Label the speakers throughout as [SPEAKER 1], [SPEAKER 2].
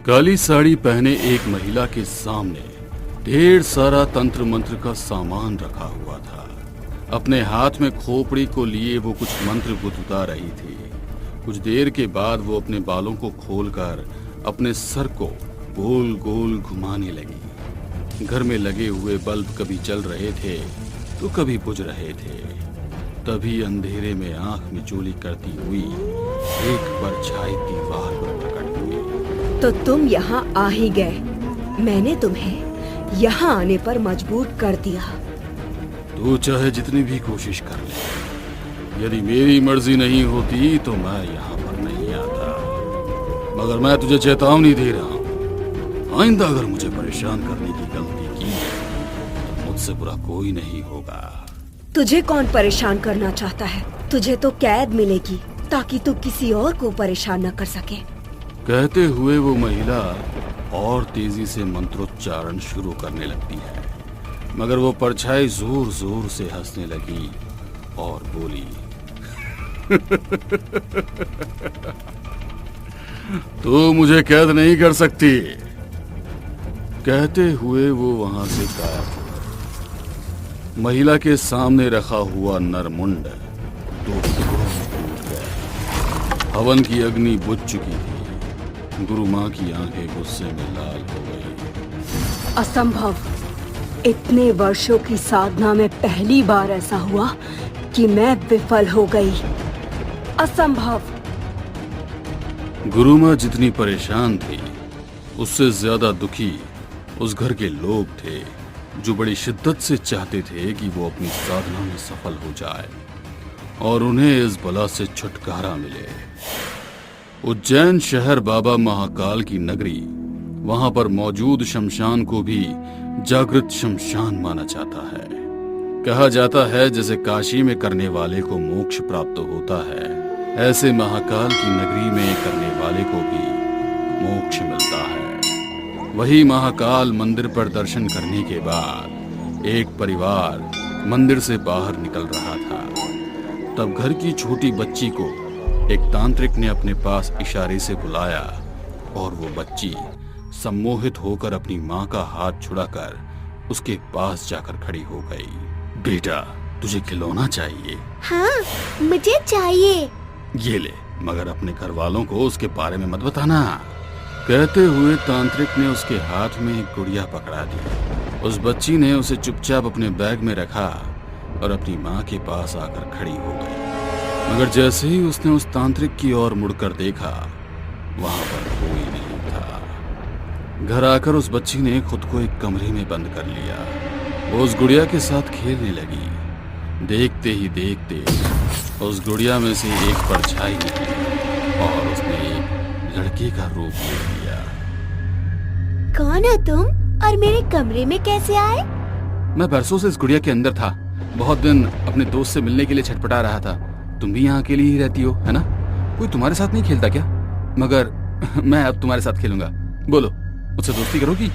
[SPEAKER 1] काली साड़ी पहने एक महिला के सामने ढेर सारा तंत्र मंत्र का सामान रखा हुआ था। अपने हाथ में खोपड़ी को लिए वो कुछ मंत्र गुदगुदा रही थी। कुछ देर के बाद वो अपने बालों को खोलकर अपने सर को गोल गोल घुमाने लगी। घर में लगे हुए बल्ब कभी जल रहे थे तो कभी बुझ रहे थे। तभी अंधेरे में आंख मिचोली करती हुई एक परछाई दीवार पर प्रकट हुई।
[SPEAKER 2] तो तुम यहाँ आ ही गए। मैंने तुम्हें यहाँ आने पर मजबूर कर दिया।
[SPEAKER 1] तू चाहे जितनी भी कोशिश कर ले, यदि मेरी मर्जी नहीं होती तो मैं यहाँ पर नहीं आता। मगर मैं तुझे चेतावनी दे रहा हूँ, आइंदा अगर मुझे परेशान करने की गलती की तो मुझसे बुरा कोई नहीं होगा।
[SPEAKER 2] तुझे कौन परेशान करना चाहता है? तुझे तो कैद मिलेगी ताकि तू किसी और को परेशान न कर सके।
[SPEAKER 1] कहते हुए वो महिला और तेजी से मंत्रोच्चारण शुरू करने लगती है, मगर वो परछाई जोर जोर से हंसने लगी और बोली, तू मुझे कैद नहीं कर सकती। कहते हुए वो वहां से गायब हुआ। महिला के सामने रखा हुआ नरमुंड दो टुकड़ों में टूट गया। हवन की अग्नि बुझ चुकी थी। गुरु माँ की आंखें गुस्से में लाल हो गई।
[SPEAKER 2] असंभव। इतने वर्षों की साधना में पहली बार ऐसा हुआ कि मैं विफल हो गई। असंभव।
[SPEAKER 1] गुरु माँ जितनी परेशान थी उससे ज्यादा दुखी उस घर के लोग थे, जो बड़ी शिद्दत से चाहते थे कि वो अपनी साधना में सफल हो जाए और उन्हें इस बला से छुटकारा मिले। उज्जैन शहर बाबा महाकाल की नगरी, वहां पर मौजूद शमशान को भी जागृत शमशान माना जाता है। कहा जाता है जैसे काशी में करने वाले को मोक्ष प्राप्त होता है, ऐसे महाकाल की नगरी में करने वाले को भी मोक्ष मिलता है। वही महाकाल मंदिर पर दर्शन करने के बाद एक परिवार मंदिर से बाहर निकल रहा था। तब घर की छोटी बच्ची को एक तांत्रिक ने अपने पास इशारे से बुलाया और वो बच्ची सम्मोहित होकर अपनी माँ का हाथ छुड़ाकर उसके पास जाकर खड़ी हो गई। बेटा, तुझे खिलौना चाहिए?
[SPEAKER 3] हाँ, मुझे चाहिए।
[SPEAKER 1] ये ले, मगर अपने घर वालों को उसके बारे में मत बताना। कहते हुए तांत्रिक ने उसके हाथ में एक गुड़िया पकड़ा दी। उस बच्ची ने उसे चुपचाप अपने बैग में रखा और अपनी माँ के पास आकर खड़ी हो गई। मगर जैसे ही उसने उस तांत्रिक की ओर मुड़कर देखा, वहां पर कोई नहीं था। घर आकर उस बच्ची ने खुद को एक कमरे में बंद कर लिया। वो उस गुड़िया के साथ खेलने लगी। देखते ही देखते उस गुड़िया में से एक परछाई निकली और उसने एक लड़के का रूप ले लिया।
[SPEAKER 3] कौन हो तुम और मेरे कमरे में कैसे आए?
[SPEAKER 1] मैं बरसों से इस गुड़िया के अंदर था। बहुत दिन अपने दोस्त से मिलने के लिए छटपटा रहा था। तुम भी यहाँ अकेली ही रहती हो, है ना? कोई तुम्हारे साथ नहीं खेलता क्या? मगर मैं अब तुम्हारे साथ खेलूंगा। बोलो, मुझसे दोस्ती करोगी?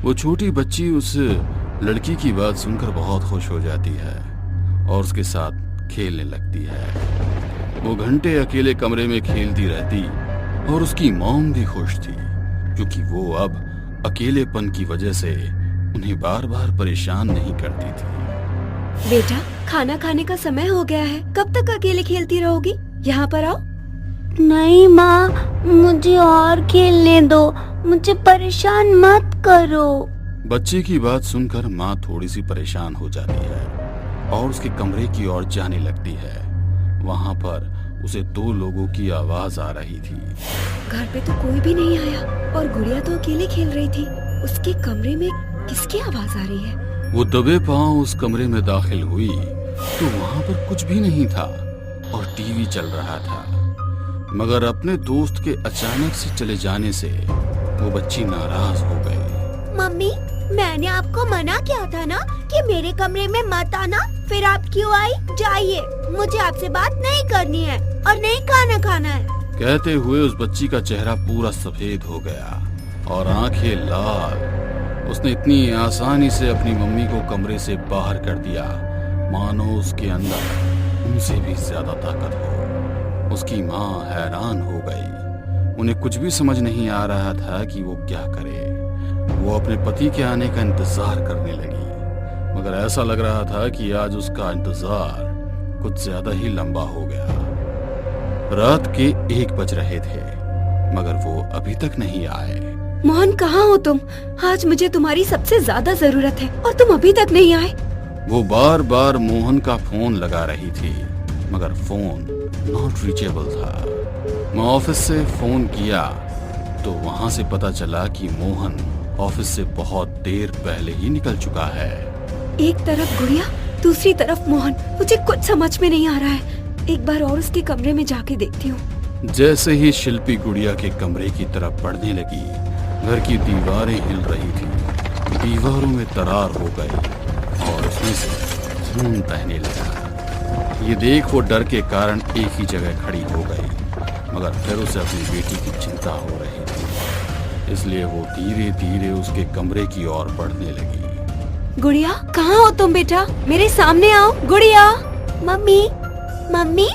[SPEAKER 1] वो छोटी बच्ची उस लड़की की बात सुनकर बहुत खुश हो जाती है और उसके साथ खेलने लगती है। वो घंटे अकेले कमरे में खेलती रहती और उसकी मॉम भी खुश थी, क्योंकि वो अब अकेलेपन की वजह से उन्हें बार बार परेशान नहीं करती थी।
[SPEAKER 2] बेटा, खाना खाने का समय हो गया है। कब तक अकेले खेलती रहोगी? यहाँ पर आओ।
[SPEAKER 3] नहीं माँ, मुझे और खेलने दो, मुझे परेशान मत करो।
[SPEAKER 1] बच्ची की बात सुनकर माँ थोड़ी सी परेशान हो जाती है और उसके कमरे की ओर जाने लगती है। वहाँ पर उसे दो लोगों की आवाज आ रही थी।
[SPEAKER 2] घर पे तो कोई भी नहीं आया और गुड़िया तो अकेले खेल रही थी। उसके कमरे में किसकी आवाज आ रही है?
[SPEAKER 1] वो दबे पांव उस कमरे में दाखिल हुई तो वहाँ पर कुछ भी नहीं था और टीवी चल रहा था। मगर अपने दोस्त के अचानक से चले जाने से वो बच्ची नाराज हो गई।
[SPEAKER 3] मम्मी, मैंने आपको मना किया था ना कि मेरे कमरे में मत आना, फिर आप क्यों आई? जाइए, मुझे आपसे बात नहीं करनी है और नहीं खाना खाना है।
[SPEAKER 1] कहते हुए उस बच्ची का चेहरा पूरा सफेद हो गया और आंखें लाल। उसने इतनी आसानी से अपनी मम्मी को कमरे से बाहर कर दिया, मानो उसके अंदर उनसे भी ज्यादा ताकत हो। उसकी माँ हैरान हो गई। उन्हें कुछ भी समझ नहीं आ रहा था कि वो क्या करे। वो अपने पति के आने का इंतजार करने लगी, मगर ऐसा लग रहा था कि आज उसका इंतजार कुछ ज्यादा ही लंबा हो गया। रात के 1 बज रहे थे, मगर वो अभी तक नहीं आए।
[SPEAKER 2] मोहन, कहाँ हो तुम? आज मुझे तुम्हारी सबसे ज्यादा जरूरत है और तुम अभी तक नहीं आए।
[SPEAKER 1] वो बार बार मोहन का फोन लगा रही थी, मगर फोन नॉट रीचेबल था। मैं ऑफिस से फोन किया तो वहां से पता चला कि मोहन ऑफिस से बहुत देर पहले ही निकल चुका है।
[SPEAKER 2] एक तरफ गुड़िया, दूसरी तरफ मोहन, मुझे कुछ समझ में नहीं आ रहा है। एक बार और उसके कमरे में जाके देखती हूँ।
[SPEAKER 1] जैसे ही शिल्पी गुड़िया के कमरे की तरफ बढ़ने लगी, घर की दीवारें हिल रही थी, दीवारों में दरार हो गई और उसमें से खून बहने लगा। ये देख वो डर के कारण एक ही जगह खड़ी हो गई, मगर फिर उसे अपनी बेटी की चिंता हो रही थी, इसलिए वो धीरे धीरे उसके कमरे की ओर बढ़ने लगी।
[SPEAKER 2] गुड़िया, कहाँ हो तुम बेटा? मेरे सामने आओ। गुड़िया।
[SPEAKER 3] मम्मी, मम्मी,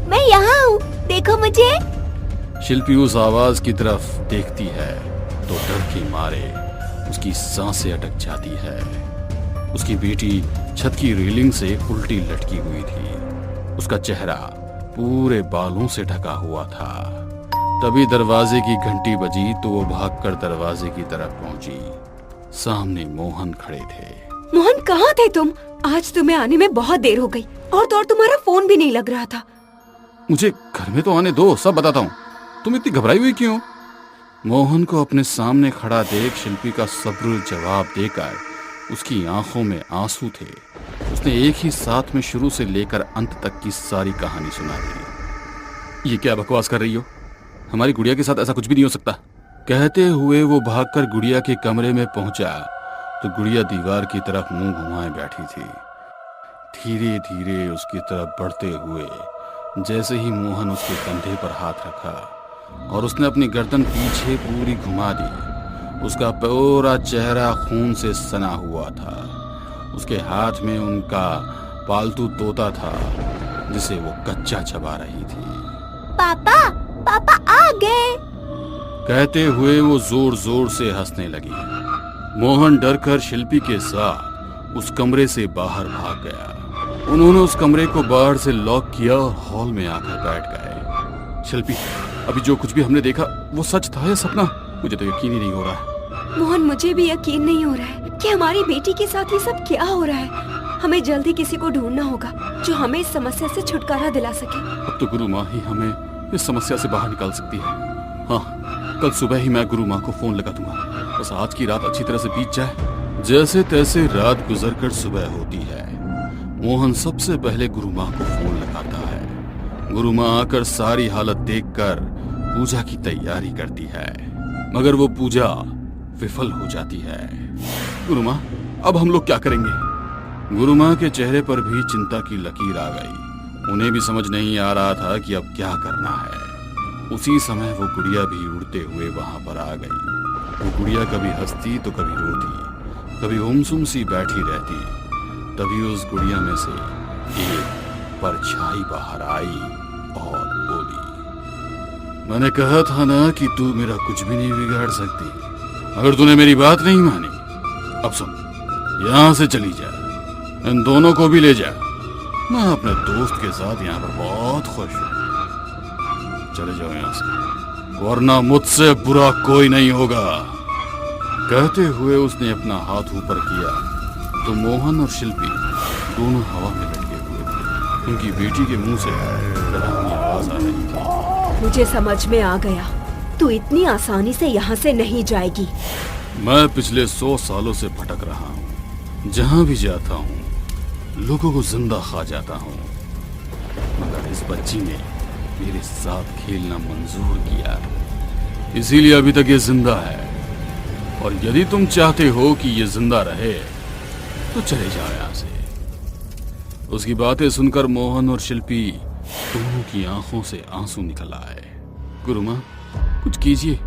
[SPEAKER 3] मैं यहाँ हूँ, देखो मुझे।
[SPEAKER 1] शिल्पी उस आवाज की तरफ देखती है तो डर के मारे उसकी सांसें अटक जाती है। उसकी बेटी छत की रेलिंग से उल्टी लटकी हुई थी। उसका चेहरा पूरे बालों से ढका हुआ था। तभी दरवाजे की घंटी बजी तो वो भागकर दरवाजे की तरफ पहुंची। सामने मोहन खड़े थे।
[SPEAKER 2] मोहन, कहाँ थे तुम? आज तुम्हें आने में बहुत देर हो गई और तो और तुम्हारा फोन भी नहीं लग रहा था।
[SPEAKER 1] मुझे घर में तो आने दो, सब बताता हूँ। तुम इतनी घबराई हुई क्यों? मोहन को अपने सामने खड़ा देख शिल्पी का सब्र जवाब देकर उसकी आंखों में आंसू थे। उसने एक ही साथ में शुरू से लेकर अंत तक की सारी कहानी सुना दी। ये क्या बकवास कर रही हो? हमारी गुड़िया के साथ ऐसा कुछ भी नहीं हो सकता। कहते हुए वो भागकर गुड़िया के कमरे में पहुंचा तो गुड़िया दीवार की तरफ मुंह घुमाए बैठी थी। धीरे धीरे उसकी तरफ बढ़ते हुए जैसे ही मोहन उसके कंधे पर हाथ रखा और उसने अपनी गर्दन पीछे पूरी घुमा दी, उसका पूरा चेहरा खून से सना हुआ था। उसके हाथ में उनका पालतू तोता था जिसे वो कच्चा चबा रही थी।
[SPEAKER 3] पापा, पापा आ गए।
[SPEAKER 1] कहते हुए वो जोर जोर से हंसने लगी। मोहन डरकर शिल्पी के साथ उस कमरे से बाहर भाग गया। उन्होंने उस कमरे को बाहर से लॉक किया और हॉल में आकर बैठ गए। शिल्पी, अभी जो कुछ भी हमने देखा वो सच था या सपना? मुझे तो यकीन ही नहीं हो रहा है।
[SPEAKER 2] मोहन, मुझे भी यकीन नहीं हो रहा है कि हमारी बेटी के साथ ये सब क्या हो रहा है। हमें जल्दी किसी को ढूंढना होगा जो हमें इस समस्या से छुटकारा दिला सके।
[SPEAKER 1] अब तो गुरु माँ ही हमें इस समस्या से बाहर निकाल सकती है। हाँ, कल सुबह ही मैं गुरु माँ को फोन लगा दूंगा। बस आज की रात अच्छी तरह से बीत जाए। जैसे तैसे रात गुजरकर सुबह होती है। मोहन सबसे पहले गुरु माँ को फोन लगाता है। गुरु माँ आकर सारी हालत देखकर पूजा की तैयारी करती है, मगर वो पूजा विफल हो जाती है। गुरु माँ, अब हम लोग क्या करेंगे? गुरु माँ के चेहरे पर भी चिंता की लकीर आ गई। उन्हें भी समझ नहीं आ रहा था कि अब क्या करना है। उसी समय वो गुड़िया भी उड़ते हुए वहां पर आ गई। वो गुड़िया कभी हंसती तो कभी रोती, कभी गुमसुम सी बैठी रहती। तभी उस गुड़िया में से एक परछाई बाहर आई और बोली, मैंने कहा था ना कि तू मेरा कुछ भी नहीं बिगाड़ सकती। अगर तूने मेरी बात नहीं मानी, अब सुन, यहाँ से चली जा। इन दोनों को भी ले जा। मैं अपने दोस्त के साथ यहाँ पर बहुत खुश हूँ। चले जाओ यहाँ से, वरना मुझसे बुरा कोई नहीं होगा। कहते हुए उसने अपना हाथ ऊपर किया तो मोहन और शिल्पी दोनों हवा में लटके हुए थे। उनकी बेटी के मुंह से डरावनी आवाज आ रही थी,
[SPEAKER 2] मुझे समझ में आ गया, तू इतनी आसानी से यहाँ से नहीं जाएगी।
[SPEAKER 1] मैं पिछले 100 सालों से भटक रहा हूँ। जहाँ भी जाता हूँ लोगों को जिंदा खा जाता हूँ, मगर इस बच्ची ने मेरे साथ खेलना मंजूर किया, इसीलिए अभी तक ये जिंदा है। और यदि तुम चाहते हो कि ये जिंदा रहे तो चले जाओ यहाँ से। उसकी बातें सुनकर मोहन और शिल्पी दोनों की आंखों से आंसू निकल आए। गुरु माँ, कुछ कीजिए।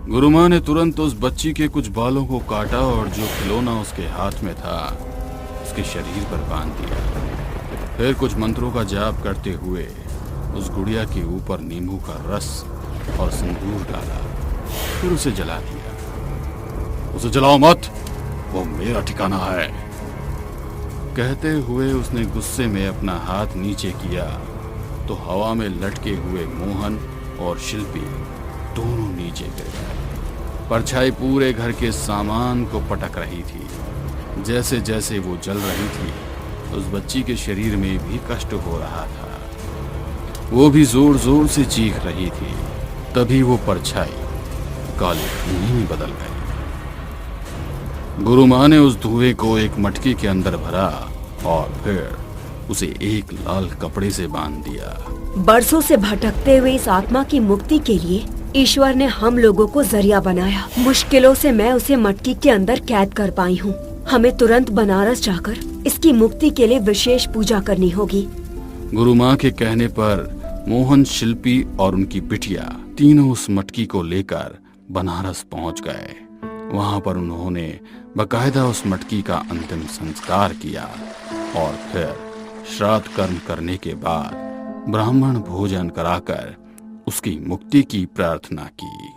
[SPEAKER 1] गुरु माँ ने तुरंत उस बच्ची के कुछ बालों को काटा और जो खिलौना उसके हाथ में था उसके शरीर पर बांध दिया। फिर कुछ मंत्रों का जाप करते हुए उस गुड़िया के ऊपर नींबू का रस और सिंदूर डाला, फिर उसे जला दिया। उसे जलाओ मत, वो मेरा ठिकाना है। कहते हुए उसने गुस्से में अपना हाथ नीचे किया तो हवा में लटके हुए मोहन और शिल्पी दोनों नीचे गिर गए। परछाई पूरे घर के सामान को पटक रही थी। जैसे जैसे वो जल रही थी, उस बच्ची के शरीर में भी कष्ट हो रहा था। वो भी जोर जोर से चीख रही थी। तभी वो परछाई काले धुएं में बदल गई। गुरु माँ ने उस धुएं को एक मटकी के अंदर भरा और फिर उसे एक लाल कपड़े से बांध दिया।
[SPEAKER 2] बरसों से भटकते हुए इस आत्मा की मुक्ति के लिए ईश्वर ने हम लोगों को जरिया बनाया। मुश्किलों से मैं उसे मटकी के अंदर कैद कर पाई हूँ। हमें तुरंत बनारस जाकर इसकी मुक्ति के लिए विशेष पूजा करनी होगी।
[SPEAKER 1] गुरु माँ के कहने पर मोहन, शिल्पी और उनकी बिटिया तीनों उस मटकी को लेकर बनारस पहुंच गए। वहां पर उन्होंने बकायदा उस मटकी का अंतिम संस्कार किया और फिर श्राद्ध कर्म करने के बाद ब्राह्मण भोजन कराकर उसकी मुक्ति की प्रार्थना की।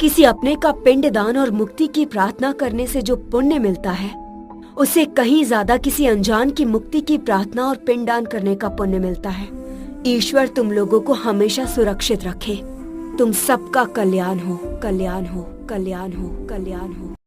[SPEAKER 2] किसी अपने का पिंडदान और मुक्ति की प्रार्थना करने से जो पुण्य मिलता है, उसे कहीं ज्यादा किसी अनजान की मुक्ति की प्रार्थना और पिंडदान करने का पुण्य मिलता है। ईश्वर तुम लोगों को हमेशा सुरक्षित रखे। तुम सबका कल्याण हो, कल्याण हो, कल्याण हो, कल्याण हो।